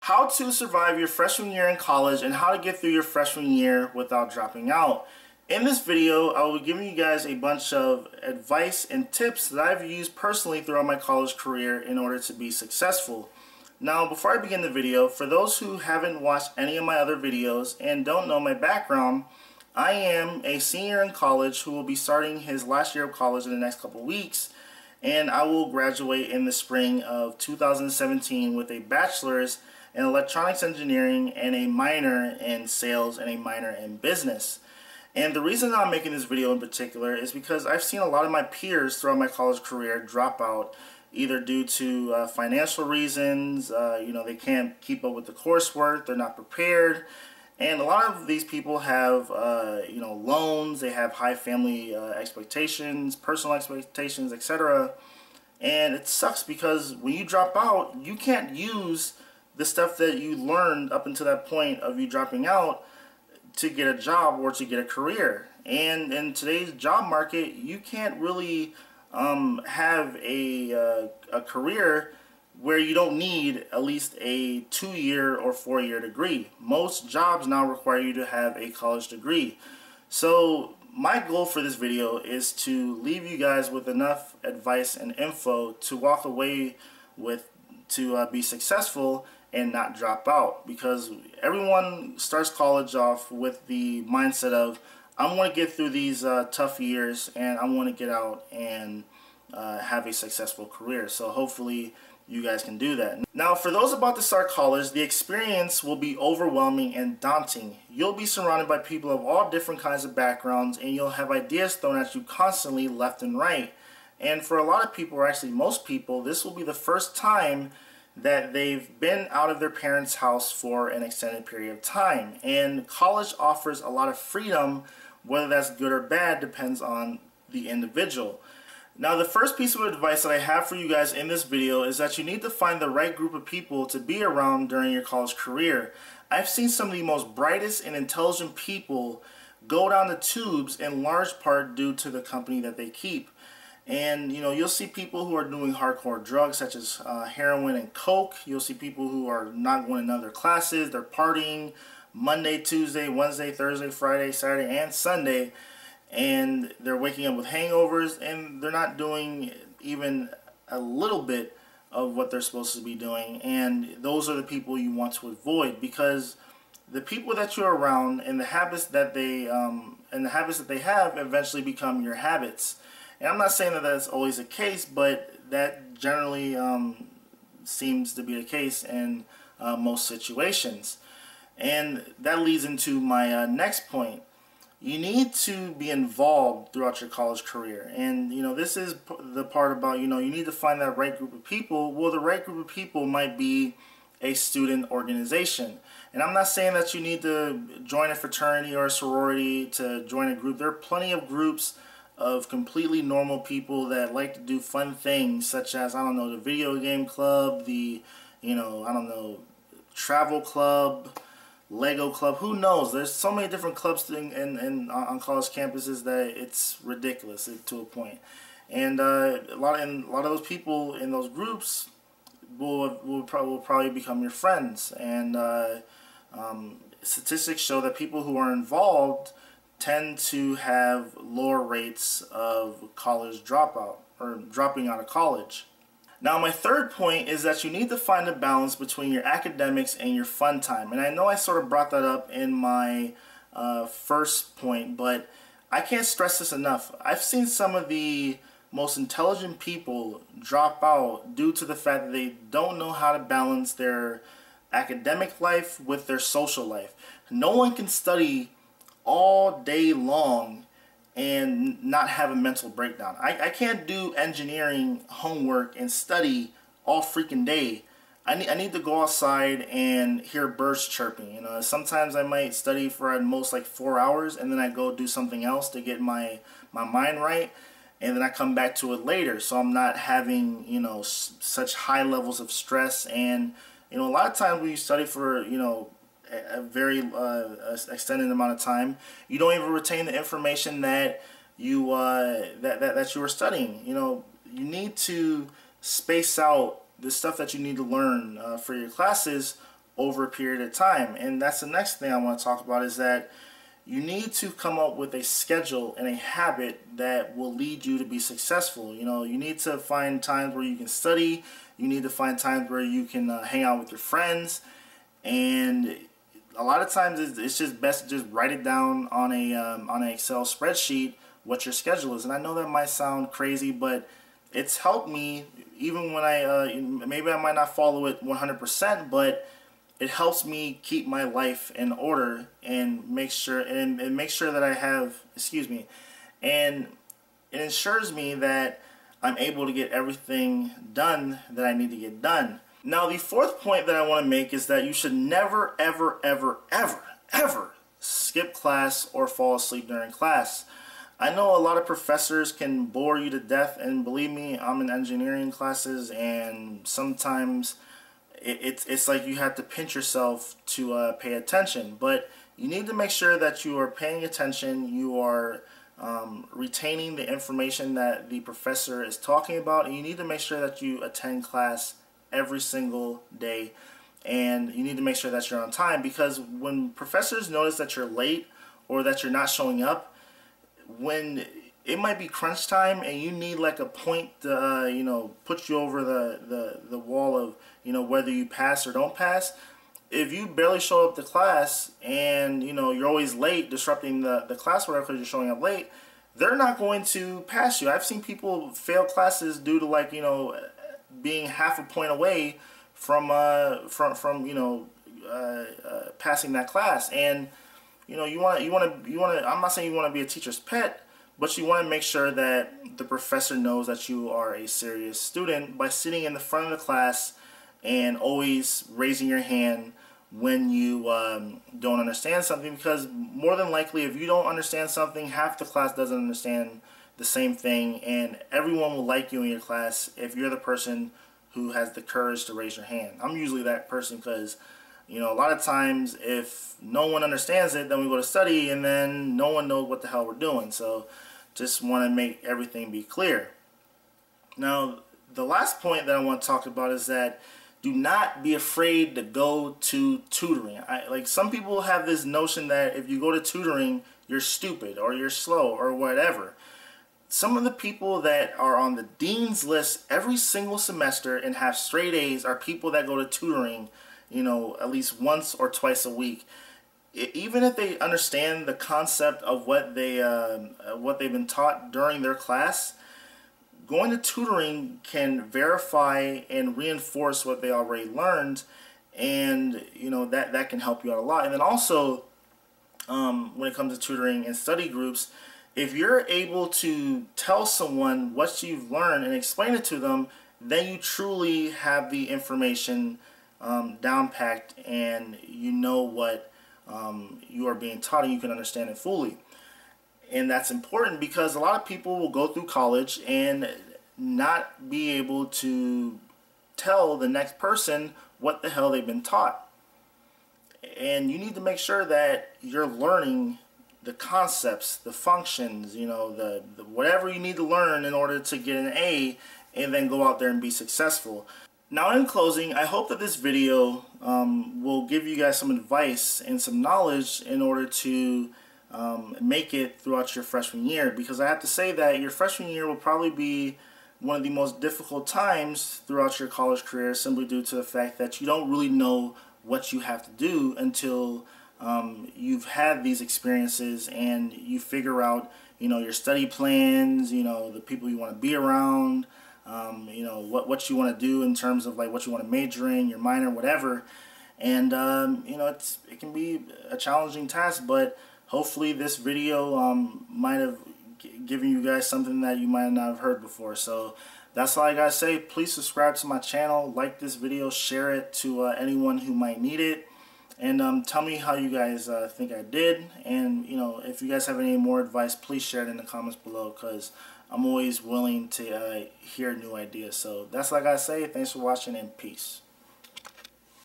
How to survive your freshman year in college and how to get through your freshman year without dropping out. In this video, I will be giving you guys a bunch of advice and tips that I've used personally throughout my college career in order to be successful. Now, before I begin the video, for those who haven't watched any of my other videos and don't know my background, I am a senior in college who will be starting his last year of college in the next couple weeks, and I will graduate in the spring of 2017 with a bachelor's in electronics engineering and a minor in sales and a minor in business. And the reason I'm making this video in particular is because I've seen a lot of my peers throughout my college career drop out either due to financial reasons, they can't keep up with the coursework, they're not prepared. And a lot of these people have, loans, they have high family expectations, personal expectations, etc. And it sucks because when you drop out, you can't use the stuff that you learned up until that point of you dropping out to get a job or to get a career. And in today's job market, you can't really have a career where you don't need at least a 2-year or 4-year degree. Most jobs now require you to have a college degree. So my goal for this video is to leave you guys with enough advice and info to walk away with to be successful and not drop out, because everyone starts college off with the mindset of I want to get through these tough years and I want to get out and have a successful career. So hopefully you guys can do that. Now, for those about to start college, the experience will be overwhelming and daunting. You'll be surrounded by people of all different kinds of backgrounds, and you'll have ideas thrown at you constantly left and right. And for a lot of people, or actually most people, this will be the first time that they've been out of their parents' house for an extended period of time. And college offers a lot of freedom, whether that's good or bad depends on the individual. Now, the first piece of advice that I have for you guys in this video is that you need to find the right group of people to be around during your college career. I've seen some of the most brightest and intelligent people go down the tubes in large part due to the company that they keep. And you'll see people who are doing hardcore drugs such as heroin and coke. You'll see people who are not going to none of their classes. They're partying Monday, Tuesday, Wednesday, Thursday, Friday, Saturday, and Sunday. And they're waking up with hangovers, and they're not doing even a little bit of what they're supposed to be doing. And those are the people you want to avoid, because the people that you're around and the habits that they have eventually become your habits. And I'm not saying that that's always the case, but that generally seems to be the case in most situations. And that leads into my next point. You need to be involved throughout your college career. And, this is the part about, you need to find that right group of people. Well, the right group of people might be a student organization. And I'm not saying that you need to join a fraternity or a sorority to join a group. There are plenty of groups of completely normal people that like to do fun things, such as, the video game club, the, travel club, Lego club, who knows? There's so many different clubs on college campuses that it's ridiculous to a point. And a lot of those people in those groups will probably become your friends. And statistics show that people who are involved tend to have lower rates of college dropout or dropping out of college. Now, my third point is that you need to find a balance between your academics and your fun time. And I know I sort of brought that up in my first point, but I can't stress this enough. I've seen some of the most intelligent people drop out due to the fact that they don't know how to balance their academic life with their social life. No one can study all day long and not have a mental breakdown. I can't do engineering homework and study all freaking day. I need to go outside and hear birds chirping. Sometimes I might study for at most like 4 hours, and then I go do something else to get my mind right, and then I come back to it later, so I'm not having such high levels of stress. And a lot of times when you study for a very extended amount of time, you don't even retain the information that you that you were studying. You need to space out the stuff that you need to learn for your classes over a period of time. And that's the next thing I want to talk about, is that you need to come up with a schedule and a habit that will lead you to be successful. You know, you need to find times where you can study. You need to find times where you can hang out with your friends. And a lot of times it's just best to just write it down on an Excel spreadsheet what your schedule is. And I know that might sound crazy, but it's helped me even when maybe I might not follow it 100%, but it helps me keep my life in order and make sure that I have, and it ensures me that I'm able to get everything done that I need to get done. Now, the fourth point that I want to make is that you should never, ever, ever, ever, ever skip class or fall asleep during class. I know a lot of professors can bore you to death, and believe me, I'm in engineering classes, and sometimes it's like you have to pinch yourself to pay attention. But you need to make sure that you are paying attention, you are retaining the information that the professor is talking about, and you need to make sure that you attend class every single day, and you need to make sure that you're on time, because when professors notice that you're late or that you're not showing up, when it might be crunch time and you need like a point to put you over the wall of whether you pass or don't pass, if you barely show up to class and you're always late, disrupting the class, whatever, because you're showing up late, they're not going to pass you. I've seen people fail classes due to being half a point away from passing that class. And you want to. I'm not saying you want to be a teacher's pet, but you want to make sure that the professor knows that you are a serious student by sitting in the front of the class and always raising your hand when you don't understand something. Because more than likely, if you don't understand something, half the class doesn't understand the same thing, and everyone will like you in your class if you're the person who has the courage to raise your hand. I'm usually that person, because a lot of times if no one understands it, then we go to study and then no one knows what the hell we're doing. So just want to make everything be clear. Now, the last point that I want to talk about is that do not be afraid to go to tutoring. Some people have this notion that if you go to tutoring, you're stupid or you're slow or whatever. Some of the people that are on the dean's list every single semester and have straight A's are people that go to tutoring at least once or twice a week. Even if they understand the concept of what they've been taught during their class, going to tutoring can verify and reinforce what they already learned, and that can help you out a lot. And then also, when it comes to tutoring and study groups, if you're able to tell someone what you've learned and explain it to them, then you truly have the information down packed, and you know what you are being taught, and you can understand it fully. And that's important, because a lot of people will go through college and not be able to tell the next person what the hell they've been taught. And you need to make sure that you're learning the concepts, the functions, the whatever you need to learn in order to get an A and then go out there and be successful. Now, in closing, I hope that this video will give you guys some advice and some knowledge in order to make it throughout your freshman year, because I have to say that your freshman year will probably be one of the most difficult times throughout your college career, simply due to the fact that you don't really know what you have to do until you've had these experiences and you figure out your study plans, the people you want to be around, what you want to do in terms of what you want to major in, your minor, whatever. And it can be a challenging task, but hopefully this video might have given you guys something that you might not have heard before. So that's all I gotta say. Please subscribe to my channel, like this video, share it to anyone who might need it, and tell me how you guys think I did. And if you guys have any more advice, please share it in the comments below, because I'm always willing to hear new ideas. So that's all I gotta say. Thanks for watching, and peace.